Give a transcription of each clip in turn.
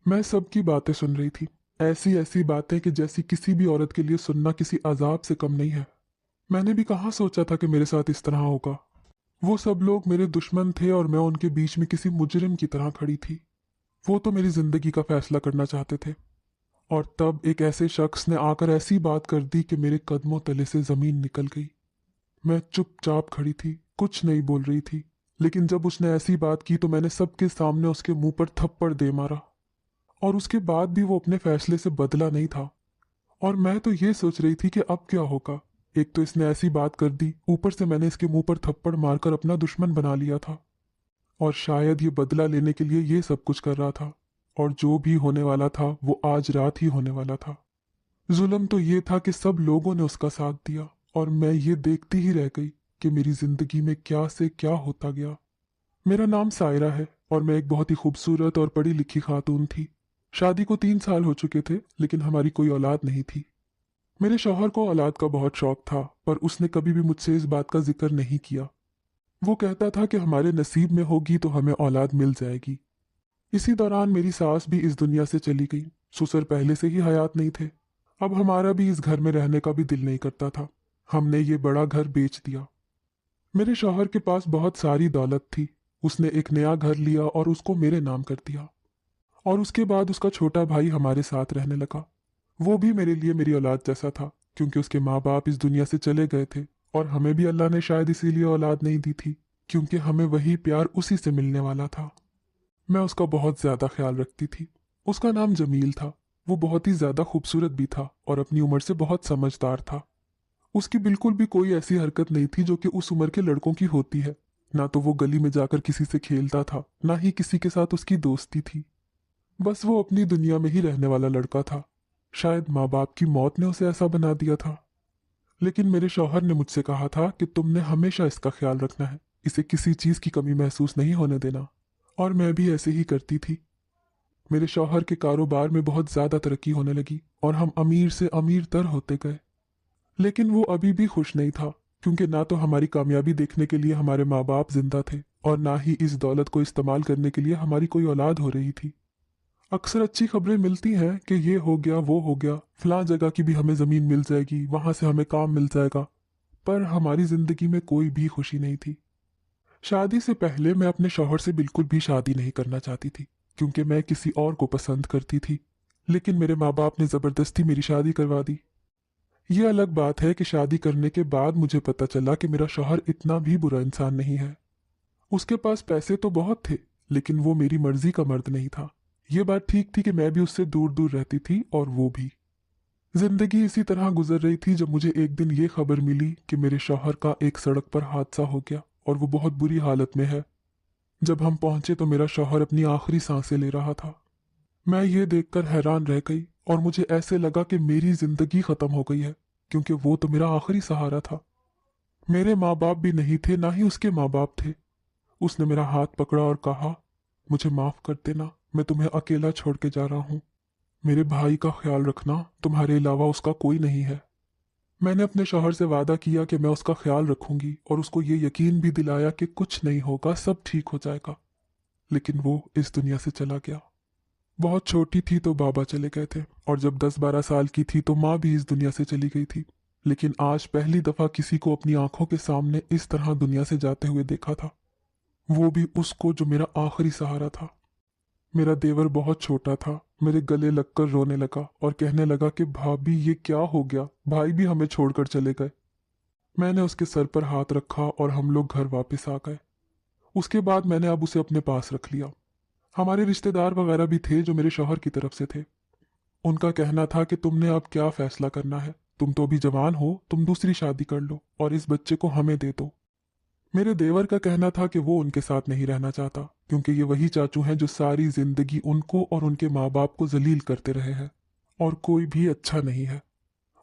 मैं सबकी बातें सुन रही थी, ऐसी ऐसी बातें कि जैसी किसी भी औरत के लिए सुनना किसी अजाब से कम नहीं है। मैंने भी कहाँ सोचा था कि मेरे साथ इस तरह होगा। वो सब लोग मेरे दुश्मन थे और मैं उनके बीच में किसी मुजरिम की तरह खड़ी थी। वो तो मेरी जिंदगी का फैसला करना चाहते थे, और तब एक ऐसे शख्स ने आकर ऐसी बात कर दी कि मेरे कदमों तले से जमीन निकल गई। मैं चुपचाप खड़ी थी, कुछ नहीं बोल रही थी, लेकिन जब उसने ऐसी बात की तो मैंने सबके सामने उसके मुंह पर थप्पड़ दे मारा। और उसके बाद भी वो अपने फैसले से बदला नहीं था। और मैं तो ये सोच रही थी कि अब क्या होगा। एक तो इसने ऐसी बात कर दी, ऊपर से मैंने इसके मुंह पर थप्पड़ मारकर अपना दुश्मन बना लिया था। और शायद ये बदला लेने के लिए ये सब कुछ कर रहा था। और जो भी होने वाला था वो आज रात ही होने वाला था। जुल्म तो ये था कि सब लोगों ने उसका साथ दिया और मैं ये देखती ही रह गई कि मेरी जिंदगी में क्या से क्या होता गया। मेरा नाम सायरा है और मैं एक बहुत ही खूबसूरत और पढ़ी लिखी खातून थी। शादी को 3 साल हो चुके थे, लेकिन हमारी कोई औलाद नहीं थी। मेरे शौहर को औलाद का बहुत शौक था, पर उसने कभी भी मुझसे इस बात का जिक्र नहीं किया। वो कहता था कि हमारे नसीब में होगी तो हमें औलाद मिल जाएगी। इसी दौरान मेरी सास भी इस दुनिया से चली गई। ससुर पहले से ही हयात नहीं थे। अब हमारा भी इस घर में रहने का भी दिल नहीं करता था। हमने ये बड़ा घर बेच दिया। मेरे शौहर के पास बहुत सारी दौलत थी। उसने एक नया घर लिया और उसको मेरे नाम कर दिया। और उसके बाद उसका छोटा भाई हमारे साथ रहने लगा। वो भी मेरे लिए मेरी औलाद जैसा था, क्योंकि उसके माँ बाप इस दुनिया से चले गए थे। और हमें भी अल्लाह ने शायद इसीलिए औलाद नहीं दी थी, क्योंकि हमें वही प्यार उसी से मिलने वाला था। मैं उसका बहुत ज्यादा ख्याल रखती थी। उसका नाम जमील था। वो बहुत ही ज्यादा खूबसूरत भी था और अपनी उम्र से बहुत समझदार था। उसकी बिल्कुल भी कोई ऐसी हरकत नहीं थी जो कि उस उम्र के लड़कों की होती है। ना तो वो गली में जाकर किसी से खेलता था, ना ही किसी के साथ उसकी दोस्ती थी। बस वो अपनी दुनिया में ही रहने वाला लड़का था। शायद माँ बाप की मौत ने उसे ऐसा बना दिया था। लेकिन मेरे शौहर ने मुझसे कहा था कि तुमने हमेशा इसका ख्याल रखना है, इसे किसी चीज की कमी महसूस नहीं होने देना। और मैं भी ऐसे ही करती थी। मेरे शौहर के कारोबार में बहुत ज्यादा तरक्की होने लगी और हम अमीर से अमीर तर होते गए। लेकिन वो अभी भी खुश नहीं था, क्योंकि ना तो हमारी कामयाबी देखने के लिए हमारे माँ बाप जिंदा थे और ना ही इस दौलत को इस्तेमाल करने के लिए हमारी कोई औलाद हो रही थी। अक्सर अच्छी खबरें मिलती हैं कि ये हो गया वो हो गया, फलां जगह की भी हमें ज़मीन मिल जाएगी, वहां से हमें काम मिल जाएगा। पर हमारी ज़िंदगी में कोई भी खुशी नहीं थी। शादी से पहले मैं अपने शौहर से बिल्कुल भी शादी नहीं करना चाहती थी, क्योंकि मैं किसी और को पसंद करती थी। लेकिन मेरे माँ बाप ने ज़बरदस्ती मेरी शादी करवा दी। ये अलग बात है कि शादी करने के बाद मुझे पता चला कि मेरा शौहर इतना भी बुरा इंसान नहीं है। उसके पास पैसे तो बहुत थे, लेकिन वो मेरी मर्जी का मर्द नहीं था। ये बात ठीक थी कि मैं भी उससे दूर दूर रहती थी और वो भी। जिंदगी इसी तरह गुजर रही थी जब मुझे एक दिन ये खबर मिली कि मेरे शौहर का एक सड़क पर हादसा हो गया और वो बहुत बुरी हालत में है। जब हम पहुंचे तो मेरा शौहर अपनी आखिरी सांसें ले रहा था। मैं ये देखकर हैरान रह गई और मुझे ऐसे लगा कि मेरी जिंदगी खत्म हो गई है, क्योंकि वो तो मेरा आखिरी सहारा था। मेरे माँ बाप भी नहीं थे, ना ही उसके माँ बाप थे। उसने मेरा हाथ पकड़ा और कहा, मुझे माफ कर देना, मैं तुम्हें अकेला छोड़ के जा रहा हूँ। मेरे भाई का ख्याल रखना, तुम्हारे अलावा उसका कोई नहीं है। मैंने अपने शौहर से वादा किया कि मैं उसका ख्याल रखूंगी और उसको ये यकीन भी दिलाया कि कुछ नहीं होगा, सब ठीक हो जाएगा। लेकिन वो इस दुनिया से चला गया। बहुत छोटी थी तो बाबा चले गए थे, और जब 10-12 साल की थी तो माँ भी इस दुनिया से चली गई थी। लेकिन आज पहली दफा किसी को अपनी आंखों के सामने इस तरह दुनिया से जाते हुए देखा था, वो भी उसको जो मेरा आखिरी सहारा था। मेरा देवर बहुत छोटा था, मेरे गले लगकर रोने लगा और कहने लगा कि भाभी ये क्या हो गया, भाई भी हमें छोड़कर चले गए। मैंने उसके सर पर हाथ रखा और हम लोग घर वापस आ गए। उसके बाद मैंने अब उसे अपने पास रख लिया। हमारे रिश्तेदार वगैरह भी थे जो मेरे शौहर की तरफ से थे। उनका कहना था कि तुमने अब क्या फैसला करना है, तुम तो अभी जवान हो, तुम दूसरी शादी कर लो और इस बच्चे को हमें दे दो। मेरे देवर का कहना था कि वो उनके साथ नहीं रहना चाहता, क्योंकि ये वही चाचू हैं जो सारी जिंदगी उनको और उनके माँ बाप को जलील करते रहे हैं, और कोई भी अच्छा नहीं है।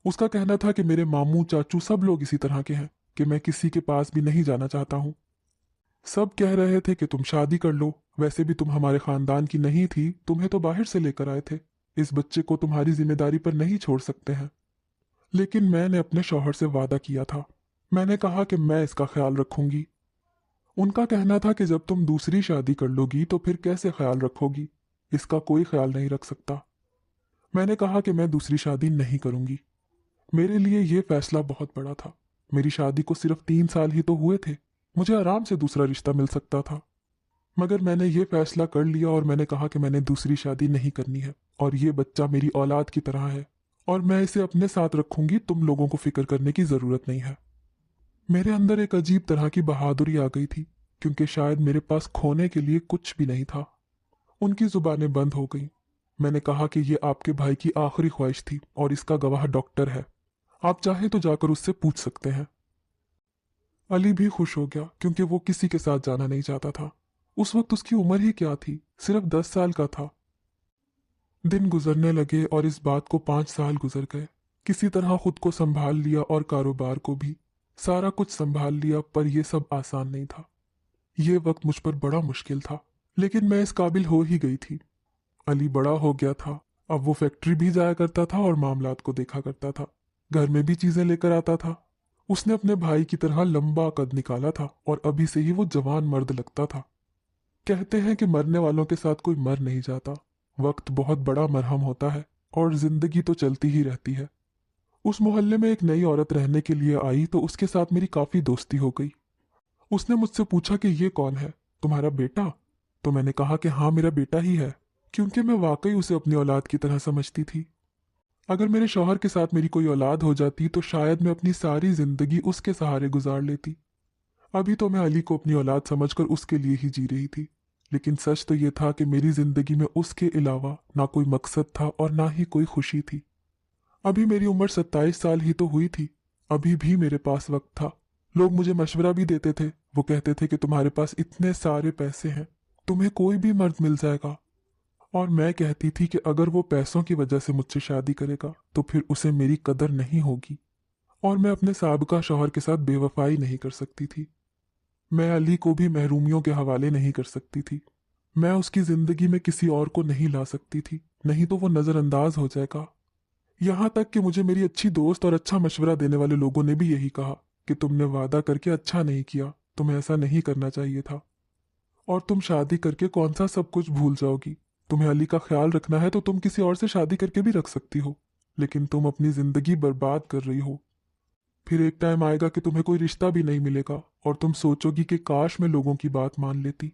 उसका कहना था कि मेरे मामू चाचू सब लोग इसी तरह के हैं कि मैं किसी के पास भी नहीं जाना चाहता हूँ। सब कह रहे थे कि तुम शादी कर लो, वैसे भी तुम हमारे खानदान की नहीं थी, तुम्हें तो बाहर से लेकर आए थे, इस बच्चे को तुम्हारी जिम्मेदारी पर नहीं छोड़ सकते हैं। लेकिन मैंने अपने शौहर से वादा किया था। मैंने कहा कि मैं इसका ख्याल रखूंगी। उनका कहना था कि जब तुम दूसरी शादी कर लोगी तो फिर कैसे ख्याल रखोगी, इसका कोई ख्याल नहीं रख सकता। मैंने कहा कि मैं दूसरी शादी नहीं करूंगी। मेरे लिए यह फैसला बहुत बड़ा था। मेरी शादी को सिर्फ 3 साल ही तो हुए थे, मुझे आराम से दूसरा रिश्ता मिल सकता था। मगर मैंने ये फैसला कर लिया और मैंने कहा कि मैंने दूसरी शादी नहीं करनी है, और ये बच्चा मेरी औलाद की तरह है और मैं इसे अपने साथ रखूंगी, तुम लोगों को फिक्र करने की जरूरत नहीं है। मेरे अंदर एक अजीब तरह की बहादुरी आ गई थी, क्योंकि शायद मेरे पास खोने के लिए कुछ भी नहीं था। उनकी जुबानें बंद हो गईं। मैंने कहा कि ये आपके भाई की आखिरी ख्वाहिश थी और इसका गवाह डॉक्टर है, आप चाहे तो जाकर उससे पूछ सकते हैं। अली भी खुश हो गया, क्योंकि वो किसी के साथ जाना नहीं चाहता था। उस वक्त उसकी उम्र ही क्या थी, सिर्फ 10 साल का था। दिन गुजरने लगे और इस बात को 5 साल गुजर गए। किसी तरह खुद को संभाल लिया और कारोबार को भी, सारा कुछ संभाल लिया, पर यह सब आसान नहीं था। ये वक्त मुझ पर बड़ा मुश्किल था, लेकिन मैं इस काबिल हो ही गई थी। अली बड़ा हो गया था, अब वो फैक्ट्री भी जाया करता था और मामलात को देखा करता था, घर में भी चीजें लेकर आता था। उसने अपने भाई की तरह लंबा कद निकाला था और अभी से ही वो जवान मर्द लगता था। कहते हैं कि मरने वालों के साथ कोई मर नहीं जाता, वक्त बहुत बड़ा मरहम होता है और जिंदगी तो चलती ही रहती है। उस मोहल्ले में एक नई औरत रहने के लिए आई तो उसके साथ मेरी काफी दोस्ती हो गई। उसने मुझसे पूछा कि ये कौन है, तुम्हारा बेटा? तो मैंने कहा कि हाँ, मेरा बेटा ही है, क्योंकि मैं वाकई उसे अपनी औलाद की तरह समझती थी। अगर मेरे शौहर के साथ मेरी कोई औलाद हो जाती तो शायद मैं अपनी सारी जिंदगी उसके सहारे गुजार लेती। अभी तो मैं अली को अपनी औलाद समझकर उसके लिए ही जी रही थी, लेकिन सच तो ये था कि मेरी जिंदगी में उसके अलावा ना कोई मकसद था और ना ही कोई खुशी थी। अभी मेरी उम्र 27 साल ही तो हुई थी। अभी भी मेरे पास वक्त था। लोग मुझे मशवरा भी देते थे। वो कहते थे कि तुम्हारे पास इतने सारे पैसे हैं, तुम्हें कोई भी मर्द मिल जाएगा। और मैं कहती थी कि अगर वो पैसों की वजह से मुझसे शादी करेगा तो फिर उसे मेरी कदर नहीं होगी, और मैं अपने साबका शौहर के साथ बेवफाई नहीं कर सकती थी। मैं अली को भी महरूमियों के हवाले नहीं कर सकती थी। मैं उसकी जिंदगी में किसी और को नहीं ला सकती थी, नहीं तो वो नजरअंदाज हो जाएगा। यहाँ तक कि मुझे मेरी अच्छी दोस्त और अच्छा मशवरा देने वाले लोगों ने भी यही कहा कि तुमने वादा करके अच्छा नहीं किया, तुम्हें ऐसा नहीं करना चाहिए था, और तुम शादी करके कौन सा सब कुछ भूल जाओगी। तुम्हें अली का ख्याल रखना है तो तुम किसी और से शादी करके भी रख सकती हो, लेकिन तुम अपनी जिंदगी बर्बाद कर रही हो। फिर एक टाइम आएगा कि तुम्हें कोई रिश्ता भी नहीं मिलेगा और तुम सोचोगी कि काश मैं लोगों की बात मान लेती।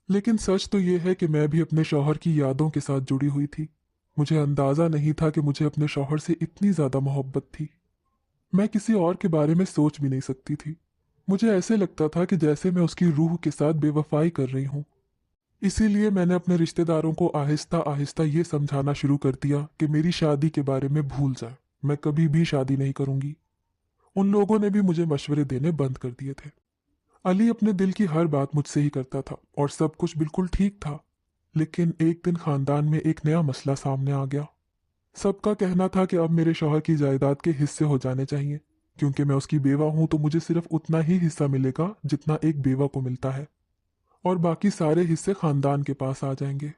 लेकिन सच तो यह है कि मैं भी अपने शौहर की यादों के साथ जुड़ी हुई थी। मुझे अंदाजा नहीं था कि मुझे अपने शौहर से इतनी ज्यादा मोहब्बत थी। मैं किसी और के बारे में सोच भी नहीं सकती थी। मुझे ऐसे लगता था कि जैसे मैं उसकी रूह के साथ बेवफाई कर रही हूँ। इसीलिए मैंने अपने रिश्तेदारों को आहिस्ता आहिस्ता ये समझाना शुरू कर दिया कि मेरी शादी के बारे में भूल जाए, मैं कभी भी शादी नहीं करूंगी। उन लोगों ने भी मुझे मशवरे देने बंद कर दिए थे। अली अपने दिल की हर बात मुझसे ही करता था और सब कुछ बिल्कुल ठीक था। लेकिन एक दिन खानदान में एक नया मसला सामने आ गया। सबका कहना था कि अब मेरे शौहर की जायदाद के हिस्से हो जाने चाहिए, क्योंकि मैं उसकी बेवा हूं तो मुझे सिर्फ उतना ही हिस्सा मिलेगा जितना एक बेवा को मिलता है, और बाकी सारे हिस्से खानदान के पास आ जाएंगे।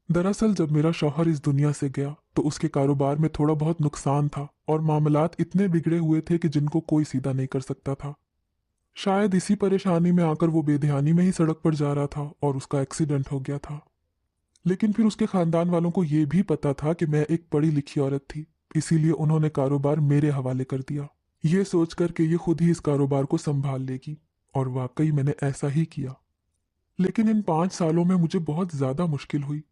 दरअसल जब मेरा शौहर इस दुनिया से गया तो उसके कारोबार में थोड़ा बहुत नुकसान था और मामलात इतने बिगड़े हुए थे कि जिनको कोई सीधा नहीं कर सकता था। शायद इसी परेशानी में आकर वो बेध्यानी में ही सड़क पर जा रहा था और उसका एक्सीडेंट हो गया था। लेकिन फिर उसके खानदान वालों को ये भी पता था कि मैं एक पढ़ी लिखी औरत थी, इसीलिए उन्होंने कारोबार मेरे हवाले कर दिया, ये सोचकर कि ये खुद ही इस कारोबार को संभाल लेगी। और वाकई मैंने ऐसा ही किया। लेकिन इन 5 सालों में मुझे बहुत ज्यादा मुश्किल हुई।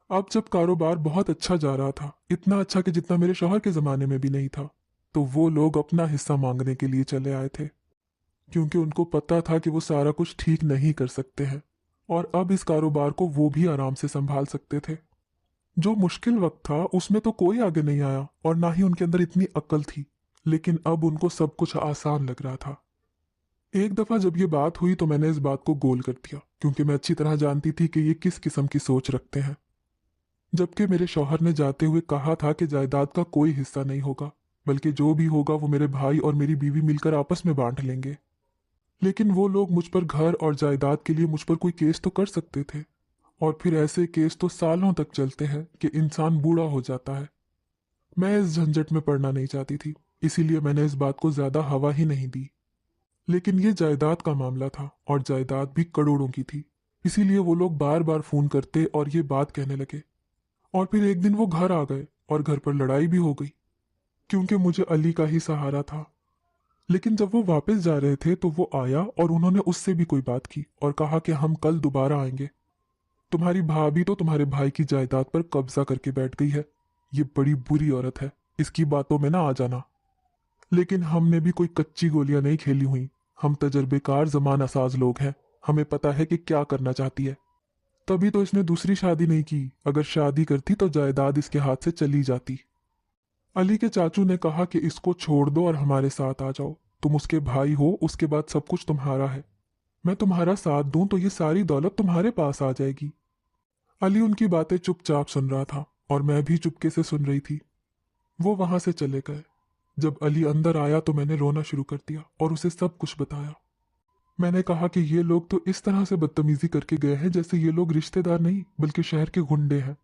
अब जब कारोबार बहुत अच्छा जा रहा था, इतना अच्छा कि जितना मेरे शौहर के जमाने में भी नहीं था, तो वो लोग अपना हिस्सा मांगने के लिए चले आए थे, क्योंकि उनको पता था कि वो सारा कुछ ठीक नहीं कर सकते हैं और अब इस कारोबार को वो भी आराम से संभाल सकते थे। जो मुश्किल वक्त था उसमें तो कोई आगे नहीं आया और ना ही उनके अंदर इतनी अक्ल थी, लेकिन अब उनको सब कुछ आसान लग रहा था। एक दफा जब ये बात हुई तो मैंने इस बात को गोल कर दिया, क्योंकि मैं अच्छी तरह जानती थी कि ये किस किस्म की सोच रखते हैं। जबकि मेरे शौहर ने जाते हुए कहा था कि जायदाद का कोई हिस्सा नहीं होगा, बल्कि जो भी होगा वो मेरे भाई और मेरी बीवी मिलकर आपस में बांट लेंगे। लेकिन वो लोग मुझ पर घर और जायदाद के लिए मुझ पर कोई केस तो कर सकते थे, और फिर ऐसे केस तो सालों तक चलते हैं कि इंसान बूढ़ा हो जाता है। मैं इस झंझट में पड़ना नहीं चाहती थी, इसीलिए मैंने इस बात को ज्यादा हवा ही नहीं दी। लेकिन ये जायदाद का मामला था और जायदाद भी करोड़ों की थी, इसीलिए वो लोग बार बार फोन करते और ये बात कहने लगे। और फिर एक दिन वो घर आ गए और घर पर लड़ाई भी हो गई, क्योंकि मुझे अली का ही सहारा था। लेकिन जब वो वापस जा रहे थे तो वो आया और उन्होंने उससे भी कोई बात की और कहा कि हम कल दोबारा आएंगे। तुम्हारी भाभी तो तुम्हारे भाई की जायदाद पर कब्जा करके बैठ गई है। ये बड़ी बुरी औरत है, इसकी बातों में ना आ जाना। लेकिन हमने भी कोई कच्ची गोलियां नहीं खेली हुई। हम तजर्बेकार जमाना साज लोग हैं, हमें पता है कि क्या करना चाहती है। तभी तो इसने दूसरी शादी नहीं की। अगर शादी करती तो जायदाद इसके हाथ से चली जाती। अली के चाचू ने कहा कि इसको छोड़ दो और हमारे साथ आ जाओ। तुम उसके भाई हो, उसके बाद सब कुछ तुम्हारा है। मैं तुम्हारा साथ दूं तो ये सारी दौलत तुम्हारे पास आ जाएगी। अली उनकी बातें चुपचाप सुन रहा था और मैं भी चुपके से सुन रही थी। वो वहां से चले गए। जब अली अंदर आया तो मैंने रोना शुरू कर दिया और उसे सब कुछ बताया। मैंने कहा कि ये लोग तो इस तरह से बदतमीजी करके गए हैं जैसे ये लोग रिश्तेदार नहीं बल्कि शहर के गुंडे हैं।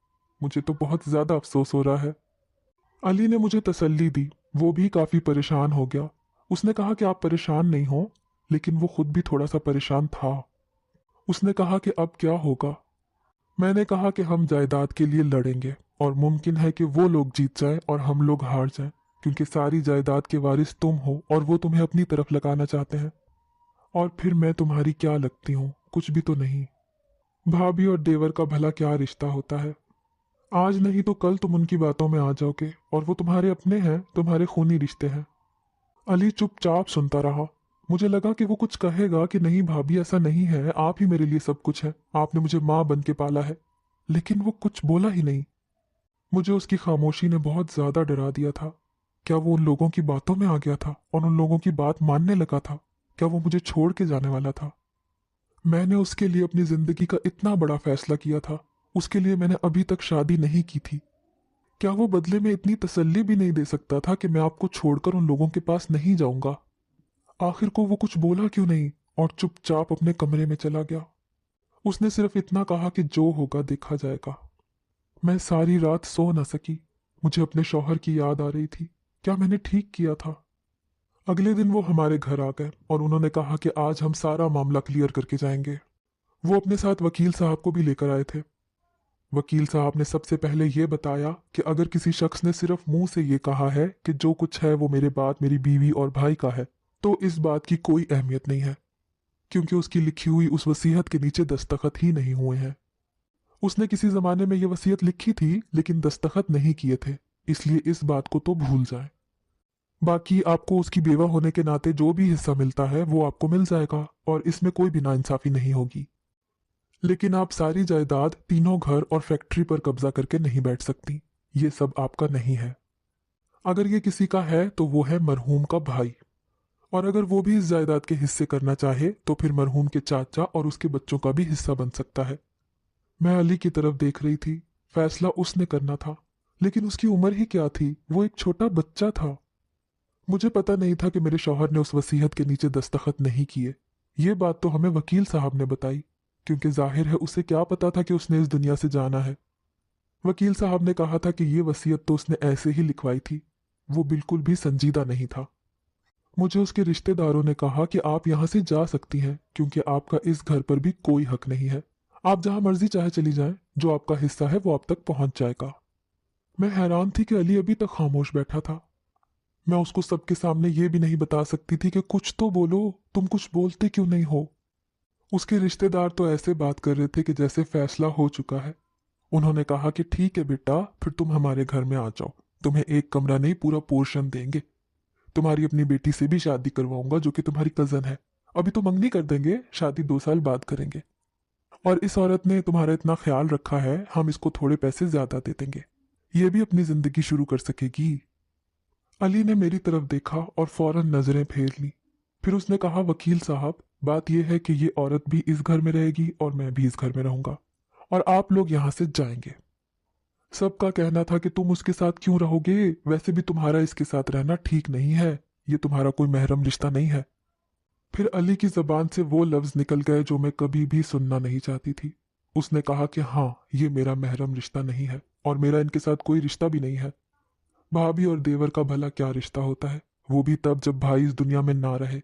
मुझे तो बहुत ज्यादा अफसोस हो रहा है। अली ने मुझे तसल्ली दी। वो भी काफी परेशान हो गया। उसने कहा कि आप परेशान नहीं हो, लेकिन वो खुद भी थोड़ा सा परेशान था। उसने कहा कि अब क्या होगा। मैंने कहा कि हम जायदाद के लिए लड़ेंगे और मुमकिन है कि वो लोग जीत जाएं और हम लोग हार जाएं, क्योंकि सारी जायदाद के वारिस तुम हो और वो तुम्हें अपनी तरफ लगाना चाहते हैं। और फिर मैं तुम्हारी क्या लगती हूँ? कुछ भी तो नहीं। भाभी और देवर का भला क्या रिश्ता होता है? आज नहीं तो कल तुम उनकी बातों में आ जाओगे और वो तुम्हारे अपने हैं, तुम्हारे खूनी रिश्ते हैं। अली चुपचाप सुनता रहा। मुझे लगा कि वो कुछ कहेगा कि नहीं भाभी ऐसा नहीं है, आप ही मेरे लिए सब कुछ है, आपने मुझे माँ बन के पाला है। लेकिन वो कुछ बोला ही नहीं। मुझे उसकी खामोशी ने बहुत ज्यादा डरा दिया था। क्या वो उन लोगों की बातों में आ गया था और उन लोगों की बात मानने लगा था? क्या वो मुझे छोड़ के जाने वाला था? मैंने उसके लिए अपनी जिंदगी का इतना बड़ा फैसला किया था। उसके लिए मैंने अभी तक शादी नहीं की थी। क्या वो बदले में इतनी तसल्ली भी नहीं दे सकता था कि मैं आपको छोड़कर उन लोगों के पास नहीं जाऊंगा? आखिर को वो कुछ बोला क्यों नहीं और चुपचाप अपने कमरे में चला गया? उसने सिर्फ इतना कहा कि जो होगा देखा जाएगा। मैं सारी रात सो न सकी। मुझे अपने शौहर की याद आ रही थी। क्या मैंने ठीक किया था? अगले दिन वो हमारे घर आ गए और उन्होंने कहा कि आज हम सारा मामला क्लियर करके जाएंगे। वो अपने साथ वकील साहब को भी लेकर आए थे। वकील साहब ने सबसे पहले ये बताया कि अगर किसी शख्स ने सिर्फ मुंह से ये कहा है कि जो कुछ है वो मेरे बाद मेरी बीवी और भाई का है, तो इस बात की कोई अहमियत नहीं है, क्योंकि उसकी लिखी हुई उस वसीयत के नीचे दस्तखत ही नहीं हुए हैं। उसने किसी जमाने में ये वसीयत लिखी थी लेकिन दस्तखत नहीं किए थे, इसलिए इस बात को तो भूल जाए। बाकी आपको उसकी बेवा होने के नाते जो भी हिस्सा मिलता है वो आपको मिल जाएगा और इसमें कोई भी नाइंसाफी नहीं होगी। लेकिन आप सारी जायदाद, तीनों घर और फैक्ट्री पर कब्जा करके नहीं बैठ सकती। ये सब आपका नहीं है। अगर ये किसी का है तो वो है मरहूम का भाई, और अगर वो भी इस जायदाद के हिस्से करना चाहे तो फिर मरहूम के चाचा और उसके बच्चों का भी हिस्सा बन सकता है। मैं अली की तरफ देख रही थी। फैसला उसने करना था, लेकिन उसकी उम्र ही क्या थी? वो एक छोटा बच्चा था। मुझे पता नहीं था कि मेरे शौहर ने उस वसीयत के नीचे दस्तखत नहीं किए। ये बात तो हमें वकील साहब ने बताई, क्योंकि जाहिर है उसे क्या पता था कि उसने इस दुनिया से जाना है। वकील साहब ने कहा था कि ये वसीयत तो उसने ऐसे ही लिखवाई थी, वो बिल्कुल भी संजीदा नहीं था। मुझे उसके रिश्तेदारों ने कहा कि आप यहाँ से जा सकती हैं, क्योंकि आपका इस घर पर भी कोई हक नहीं है। आप जहां मर्जी चाहे चली जाएं, जो आपका हिस्सा है वो आप तक पहुंच जाएगा। मैं हैरान थी कि अली अभी तक खामोश बैठा था। मैं उसको सबके सामने ये भी नहीं बता सकती थी कि कुछ तो बोलो, तुम कुछ बोलते क्यों नहीं हो? उसके रिश्तेदार तो ऐसे बात कर रहे थे कि जैसे फैसला हो चुका है। उन्होंने कहा कि ठीक है बेटा, फिर तुम हमारे घर में आ जाओ, तुम्हें एक कमरा नहीं पूरा पोर्शन देंगे। तुम्हारी अपनी बेटी से भी शादी करवाऊंगा जो कि तुम्हारी कजन है। अभी तो मंगनी कर देंगे, शादी 2 साल बाद करेंगे। और इस औरत ने तुम्हारा इतना ख्याल रखा है, हम इसको थोड़े पैसे ज्यादा दे देंगे, ये भी अपनी जिंदगी शुरू कर सकेगी। अली ने मेरी तरफ देखा और फौरन नजरें फेर ली। फिर उसने कहा, वकील साहब, बात यह है कि ये औरत भी इस घर में रहेगी और मैं भी इस घर में रहूंगा, और आप लोग यहाँ से जाएंगे। सबका कहना था कि तुम उसके साथ क्यों रहोगे, वैसे भी तुम्हारा इसके साथ रहना ठीक नहीं है, ये तुम्हारा कोई महरम रिश्ता नहीं है। फिर अली की जबान से वो लफ्ज निकल गए जो मैं कभी भी सुनना नहीं चाहती थी। उसने कहा कि हाँ, ये मेरा महरम रिश्ता नहीं है और मेरा इनके साथ कोई रिश्ता भी नहीं है। भाभी और देवर का भला क्या रिश्ता होता है, वो भी तब जब भाई इस दुनिया में ना रहे।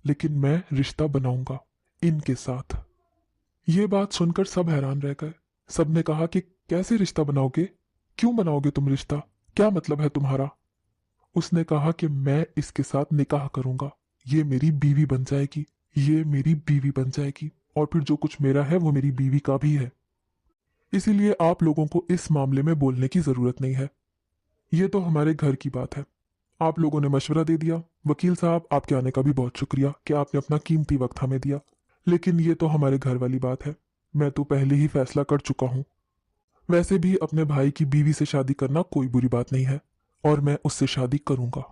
लेकिन मैं रिश्ता बनाऊंगा इनके साथ। ये बात सुनकर सब हैरान रह गए। सब ने कहा कि कैसे रिश्ता बनाओगे, क्यों बनाओगे तुम रिश्ता, क्या मतलब है तुम्हारा। उसने कहा कि मैं इसके साथ निकाह करूंगा, ये मेरी बीवी बन जाएगी, ये मेरी बीवी बन जाएगी, और फिर जो कुछ मेरा है वो मेरी बीवी का भी है। इसीलिए आप लोगों को इस मामले में बोलने की जरूरत नहीं है। ये तो हमारे घर की बात है। आप लोगों ने मशवरा दे दिया। वकील साहब, आपके आने का भी बहुत शुक्रिया कि आपने अपना कीमती वक्त हमें दिया, लेकिन ये तो हमारे घर वाली बात है। मैं तो पहले ही फैसला कर चुका हूँ। वैसे भी अपने भाई की बीवी से शादी करना कोई बुरी बात नहीं है, और मैं उससे शादी करूंगा।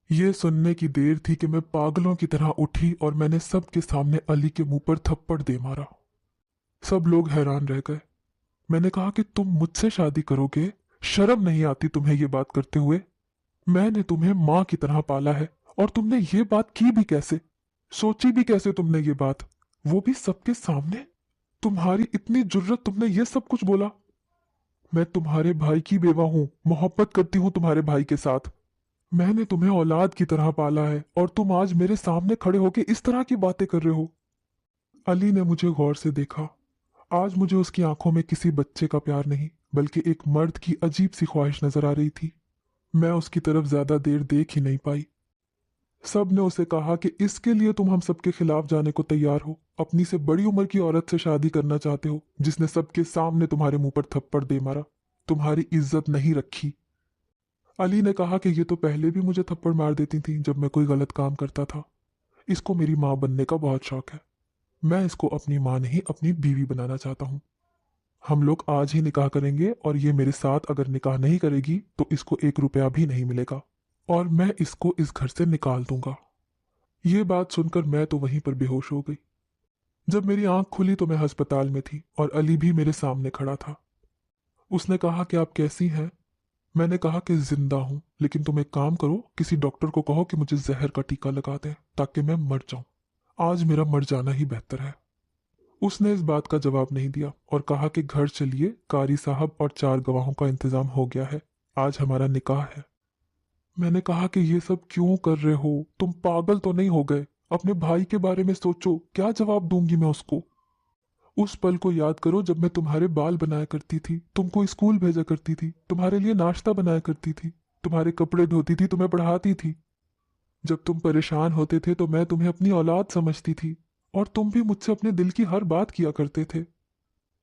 ये सुनने की देर थी कि मैं पागलों की तरह उठी और मैंने सबके सामने अली के मुंह पर थप्पड़ दे मारा। सब लोग हैरान रह गए। मैंने कहा कि तुम मुझसे शादी करोगे, शर्म नहीं आती तुम्हें ये बात करते हुए। मैंने तुम्हें माँ की तरह पाला है, और तुमने ये बात की भी कैसे, सोची भी कैसे तुमने ये बात, वो भी सबके सामने। तुम्हारी इतनी जुर्रत, तुमने ये सब कुछ बोला। मैं तुम्हारे भाई की बेवा हूं, मोहब्बत करती हूं तुम्हारे भाई के साथ। मैंने तुम्हें औलाद की तरह पाला है, और तुम आज मेरे सामने खड़े होके इस तरह की बातें कर रहे हो। अली ने मुझे गौर से देखा। आज मुझे उसकी आंखों में किसी बच्चे का प्यार नहीं, बल्कि एक मर्द की अजीब सी ख्वाहिश नजर आ रही थी। मैं उसकी तरफ ज्यादा देर देख ही नहीं पाई। सब ने उसे कहा कि इसके लिए तुम हम सबके खिलाफ जाने को तैयार हो, अपनी से बड़ी उम्र की औरत से शादी करना चाहते हो, जिसने सबके सामने तुम्हारे मुंह पर थप्पड़ दे मारा, तुम्हारी इज्जत नहीं रखी। अली ने कहा कि ये तो पहले भी मुझे थप्पड़ मार देती थी जब मैं कोई गलत काम करता था। इसको मेरी माँ बनने का बहुत शौक है। मैं इसको अपनी माँ नहीं, अपनी बीवी बनाना चाहता हूँ। हम लोग आज ही निकाह करेंगे, और ये मेरे साथ अगर निकाह नहीं करेगी तो इसको 1 रुपया भी नहीं मिलेगा, और मैं इसको इस घर से निकाल दूंगा। ये बात सुनकर मैं तो वहीं पर बेहोश हो गई। जब मेरी आंख खुली तो मैं अस्पताल में थी, और अली भी मेरे सामने खड़ा था। उसने कहा कि आप कैसी हैं। मैंने कहा कि जिंदा हूं, लेकिन तुम एक काम करो, किसी डॉक्टर को कहो कि मुझे जहर का टीका लगा दें ताकि मैं मर जाऊं। आज मेरा मर जाना ही बेहतर है। उसने इस बात का जवाब नहीं दिया और कहा कि घर चलिए, कारी साहब और 4 गवाहों का इंतजाम हो गया है, आज हमारा निकाह है। मैंने कहा कि ये सब क्यों कर रहे हो, तुम पागल तो नहीं हो गए। अपने भाई के बारे में सोचो, क्या जवाब दूंगी मैं उसको। उस पल को याद करो जब मैं तुम्हारे बाल बनाया करती थी, तुमको स्कूल भेजा करती थी, तुम्हारे लिए नाश्ता बनाया करती थी, तुम्हारे कपड़े धोती थी, तुम्हें पढ़ाती थी। जब तुम परेशान होते थे तो मैं तुम्हें अपनी औलाद समझती थी, और तुम भी मुझसे अपने दिल की हर बात किया करते थे।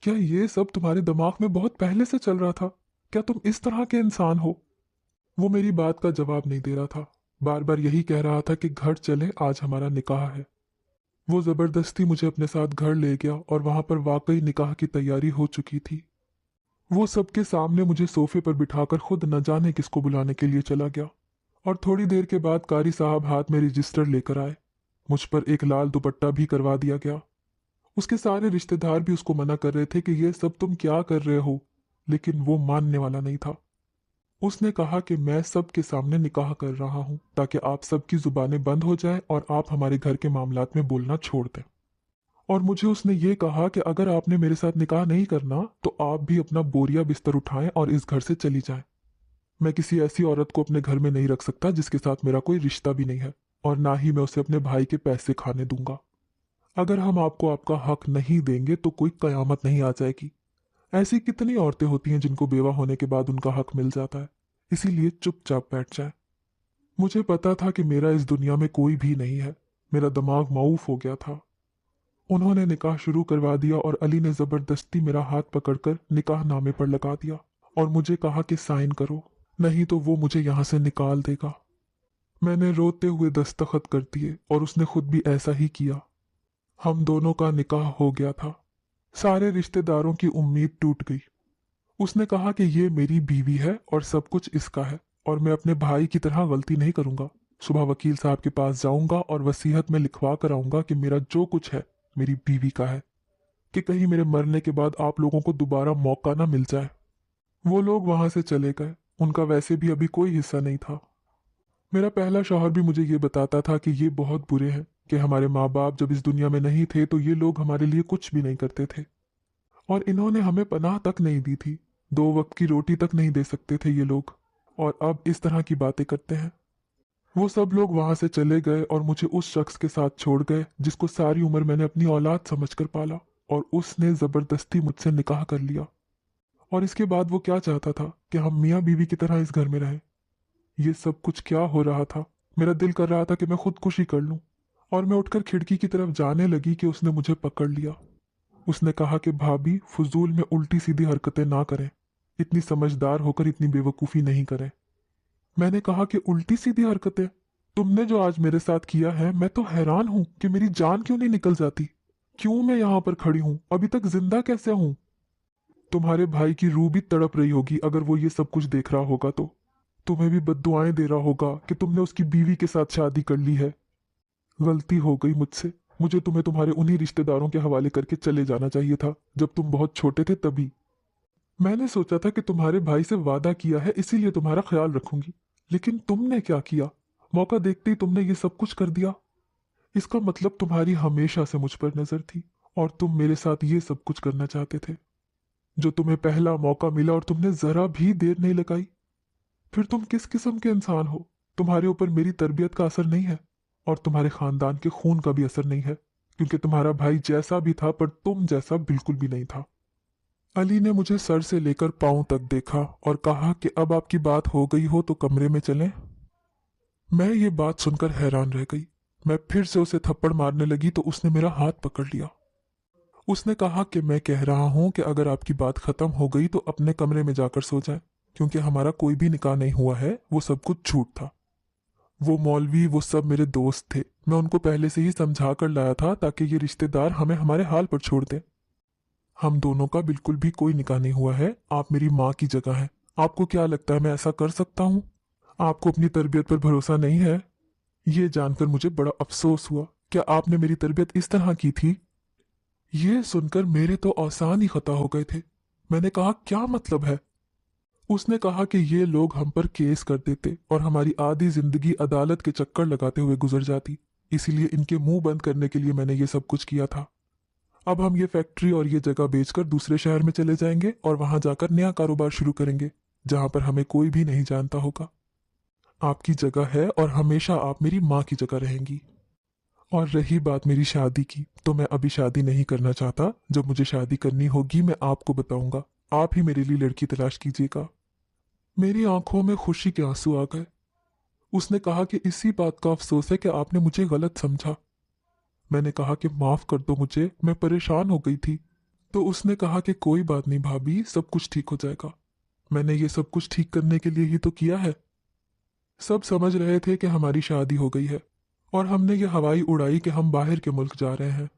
क्या ये सब तुम्हारे दिमाग में बहुत पहले से चल रहा था? क्या तुम इस तरह के इंसान हो? वो मेरी बात का जवाब नहीं दे रहा था, बार बार यही कह रहा था कि घर चले, आज हमारा निकाह है। वो जबरदस्ती मुझे अपने साथ घर ले गया, और वहां पर वाकई निकाह की तैयारी हो चुकी थी। वो सबके सामने मुझे सोफे पर बिठाकर खुद न जाने किसको बुलाने के लिए चला गया, और थोड़ी देर के बाद कारी साहब हाथ में रजिस्टर लेकर आए। मुझ पर एक लाल दुपट्टा भी करवा दिया गया। उसके सारे रिश्तेदार भी उसको मना कर रहे थे कि ये सब तुम क्या कर रहे हो, लेकिन वो मानने वाला नहीं था। उसने कहा कि मैं सबके सामने निकाह कर रहा हूं ताकि आप सबकी जुबानें बंद हो जाएं और आप हमारे घर के मामलात में बोलना छोड़ दें। और मुझे उसने ये कहा कि अगर आपने मेरे साथ निकाह नहीं करना तो आप भी अपना बोरिया बिस्तर उठाएं और इस घर से चली जाएं। मैं किसी ऐसी औरत को अपने घर में नहीं रख सकता जिसके साथ मेरा कोई रिश्ता भी नहीं है, और ना ही मैं उसे अपने भाई के पैसे खाने दूंगा। अगर हम आपको आपका हक नहीं देंगे तो कोई कयामत नहीं आ जाएगी। ऐसी कितनी औरतें होती हैं जिनको बेवा होने के बाद उनका हक मिल जाता है, इसीलिए चुपचाप बैठ जाए। मुझे पता था कि मेरा इस दुनिया में कोई भी नहीं है। मेरा दिमाग माऊफ हो गया था। उन्होंने निकाह शुरू करवा दिया, और अली ने जबरदस्ती मेरा हाथ पकड़कर निकाह नामे पर लगा दिया, और मुझे कहा कि साइन करो, नहीं तो वो मुझे यहां से निकाल देगा। मैंने रोते हुए दस्तखत कर दिए, और उसने खुद भी ऐसा ही किया। हम दोनों का निकाह हो गया था। सारे रिश्तेदारों की उम्मीद टूट गई। उसने कहा कि ये मेरी बीवी है और सब कुछ इसका है, और मैं अपने भाई की तरह गलती नहीं करूंगा। सुबह वकील साहब के पास जाऊंगा और वसीयत में लिखवा कर आऊंगा कि मेरा जो कुछ है मेरी बीवी का है, कि कहीं मेरे मरने के बाद आप लोगों को दोबारा मौका ना मिल जाए। वो लोग वहां से चले गए। उनका वैसे भी अभी कोई हिस्सा नहीं था। मेरा पहला शौहर भी मुझे ये बताता था कि ये बहुत बुरे हैं, कि हमारे माँ बाप जब इस दुनिया में नहीं थे तो ये लोग हमारे लिए कुछ भी नहीं करते थे, और इन्होंने हमें पनाह तक नहीं दी थी। 2 वक्त की रोटी तक नहीं दे सकते थे ये लोग, और अब इस तरह की बातें करते हैं। वो सब लोग वहां से चले गए और मुझे उस शख्स के साथ छोड़ गए जिसको सारी उम्र मैंने अपनी औलाद समझकर पाला। और उसने ज़बरदस्ती मुझसे निकाह कर लिया। और इसके बाद वो क्या चाहता था कि हम मियाँ बीवी की तरह इस घर में रहें। ये सब कुछ क्या हो रहा था? मेरा दिल कर रहा था कि मैं खुदकुशी कर लूं, और मैं उठकर खिड़की की तरफ जाने लगी कि उसने मुझे पकड़ लिया। उसने कहा कि भाभी, फजूल में उल्टी सीधी हरकतें ना करें, इतनी समझदार होकर इतनी बेवकूफ़ी नहीं करें। मैंने कहा कि उल्टी सीधी हरकतें? तुमने जो आज मेरे साथ किया है, मैं तो हैरान हूं कि मेरी जान क्यों नहीं निकल जाती। क्यों मैं यहाँ पर खड़ी हूँ, अभी तक जिंदा कैसे हूँ? तुम्हारे भाई की रूह भी तड़प रही होगी अगर वो ये सब कुछ देख रहा होगा तो। तुम्हें भी बद्दुआएं दे रहा होगा कि तुमने उसकी बीवी के साथ शादी कर ली है। गलती हो गई मुझसे। मुझे तुम्हें तुम्हारे उन्हीं रिश्तेदारों के हवाले करके चले जाना चाहिए था जब तुम बहुत छोटे थे तभी। मैंने सोचा था कि तुम्हारे भाई से वादा किया है इसीलिए तुम्हारा ख्याल रखूंगी, लेकिन तुमने क्या किया? मौका देखते ही तुमने ये सब कुछ कर दिया। इसका मतलब तुम्हारी हमेशा से मुझ पर नजर थी और तुम मेरे साथ ये सब कुछ करना चाहते थे। जो तुम्हें पहला मौका मिला और तुमने जरा भी देर नहीं लगाई। फिर तुम किस किस्म के इंसान हो? तुम्हारे ऊपर मेरी तरबियत का असर नहीं है और तुम्हारे खानदान के खून का भी असर नहीं है, क्योंकि तुम्हारा भाई जैसा भी था पर तुम जैसा बिल्कुल भी नहीं था। अली ने मुझे सर से लेकर पांव तक देखा और कहा कि अब आपकी बात हो गई हो तो कमरे में चलें। मैं ये बात सुनकर हैरान रह गई। मैं फिर से उसे थप्पड़ मारने लगी तो उसने मेरा हाथ पकड़ लिया। उसने कहा कि मैं कह रहा हूं कि अगर आपकी बात खत्म हो गई तो अपने कमरे में जाकर सो जाएं, क्योंकि हमारा कोई भी निकाह नहीं हुआ है, वो सब कुछ झूठ था। वो मौलवी, वो सब मेरे दोस्त थे। मैं उनको पहले से ही समझा कर लाया था ताकि ये रिश्तेदार हमें हमारे हाल पर छोड़ दें। हम दोनों का बिल्कुल भी कोई निकाह नहीं हुआ है। आप मेरी माँ की जगह हैं। आपको क्या लगता है मैं ऐसा कर सकता हूँ? आपको अपनी तरबियत पर भरोसा नहीं है? ये जानकर मुझे बड़ा अफसोस हुआ। क्या आपने मेरी तरबियत इस तरह की थी? ये सुनकर मेरे तो औसान ही खता हो गए थे। मैंने कहा, क्या मतलब है? उसने कहा कि ये लोग हम पर केस कर देते और हमारी आधी जिंदगी अदालत के चक्कर लगाते हुए गुजर जाती, इसीलिए इनके मुंह बंद करने के लिए मैंने ये सब कुछ किया था। अब हम ये फैक्ट्री और ये जगह बेचकर दूसरे शहर में चले जाएंगे और वहां जाकर नया कारोबार शुरू करेंगे, जहां पर हमें कोई भी नहीं जानता होगा। आपकी जगह है और हमेशा आप मेरी माँ की जगह रहेंगी। और रही बात मेरी शादी की, तो मैं अभी शादी नहीं करना चाहता। जब मुझे शादी करनी होगी मैं आपको बताऊंगा। आप ही मेरे लिए लड़की तलाश कीजिएगा। मेरी आंखों में खुशी के आंसू आ गए। उसने कहा कि इसी बात का अफसोस है कि आपने मुझे गलत समझा। मैंने कहा कि माफ कर दो मुझे, मैं परेशान हो गई थी। तो उसने कहा कि कोई बात नहीं भाभी, सब कुछ ठीक हो जाएगा। मैंने ये सब कुछ ठीक करने के लिए ही तो किया है। सब समझ रहे थे कि हमारी शादी हो गई है और हमने ये हवाई उड़ाई कि हम बाहर के मुल्क जा रहे हैं।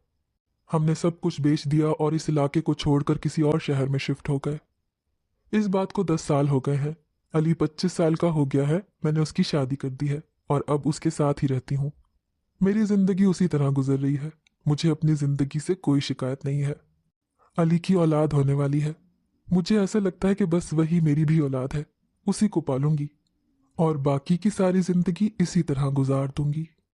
हमने सब कुछ बेच दिया और इस इलाके को छोड़कर किसी और शहर में शिफ्ट हो गए। इस बात को 10 साल हो गए हैं। अली 25 साल का हो गया है। मैंने उसकी शादी कर दी है और अब उसके साथ ही रहती हूँ। मेरी जिंदगी उसी तरह गुजर रही है। मुझे अपनी जिंदगी से कोई शिकायत नहीं है। अली की औलाद होने वाली है। मुझे ऐसा लगता है कि बस वही मेरी भी औलाद है। उसी को पालूंगी और बाकी की सारी जिंदगी इसी तरह गुजार दूंगी।